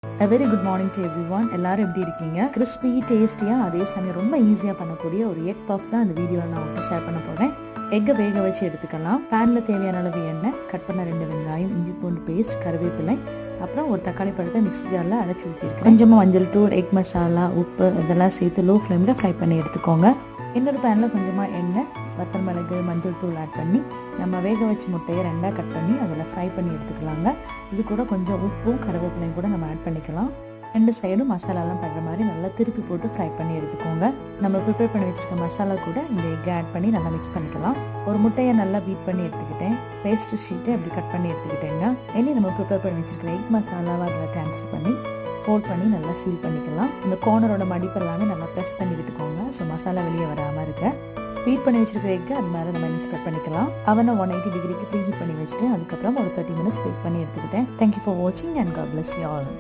A very good morning to everyone. எல்லாரும் எப்படி இருக்கீங்க? கிறிஸ்பி டேஸ்டியாக அதே சமயம் ரொம்ப ஈஸியாக பண்ணக்கூடிய ஒரு எக் பஃப் தான் இந்த வீடியோவில் நான் உங்களுக்கு ஷேர் பண்ண போகிறேன். எக்கை வேக வச்சு எடுத்துக்கலாம். பேனில் தேவையான அளவு எண்ணெய், கட் பண்ண 2 வெங்காயம், இஞ்சி பூண்டு பேஸ்ட், கருவேப்பிலை, அப்புறம் ஒரு தக்காளி பழத்தை மிக்ஸி ஜாரில் அரைச்சி ஊற்றிருக்கேன். கொஞ்சமாக மஞ்சள் தூள், எக் மசாலா, உப்பு இதெல்லாம் சேர்த்து லோ ஃப்ளேமில் ஃப்ரை பண்ணி எடுத்துக்கோங்க. இன்னொரு பேனில் கொஞ்சமாக எண்ணெய், வத்தல் மிளகு, மஞ்சள் தூள் ஆட் பண்ணி நம்ம வேக வச்ச முட்டையை 2ஆக கட் பண்ணி அதில் ஃப்ரை பண்ணி எடுத்துக்கலாங்க. இது கூட கொஞ்சம் உப்பும் கருவேப்பிலையும் கூட நம்ம ஆட் பண்ணிக்கலாம். 2 சைடும் மசாலாலாம் படுற மாதிரி நல்லா திருப்பி போட்டு ஃப்ரை பண்ணி எடுத்துக்கோங்க. நம்ம ப்ரிப்பேர் பண்ணி வச்சுருக்க மசாலா கூட இந்த எக்கை ஆட் பண்ணி நல்லா மிக்ஸ் பண்ணிக்கலாம். ஒரு முட்டையை நல்லா பீட் பண்ணி எடுத்துக்கிட்டேன். பேஸ்ட் ஷீட்டை அப்படி கட் பண்ணி எடுத்துக்கிட்டேங்க. இனி நம்ம ப்ரிப்பேர் பண்ணி வச்சுருக்கிற எக் மசாலாவை அதில் ட்ரான்ஸ்ஃபர் பண்ணி ஃபோல்ட் பண்ணி நல்லா சீல் பண்ணிக்கலாம். இந்த கார்னரோட மடிப்பு எல்லாமே நல்லா ப்ரெஸ் பண்ணி விட்டுக்கோங்க. ஸோ மசாலா வெளியே வராமல் இருக்க பீட் பண்ணி வச்சிருக்கிற எக்கு அது மேலே நம்ம ஸ்ப்ரெட் பண்ணிக்கலாம். அவனை 180 டிகிரிக்கு ப்ரீ ஹீட் பண்ணி வச்சுட்டு அதுக்கப்புறம் ஒரு 30 மினிட்ஸ் பேக் பண்ணி எடுத்துக்கிட்டேன். தேங்க்யூ ஃபார் வாட்சிங் and god bless you all.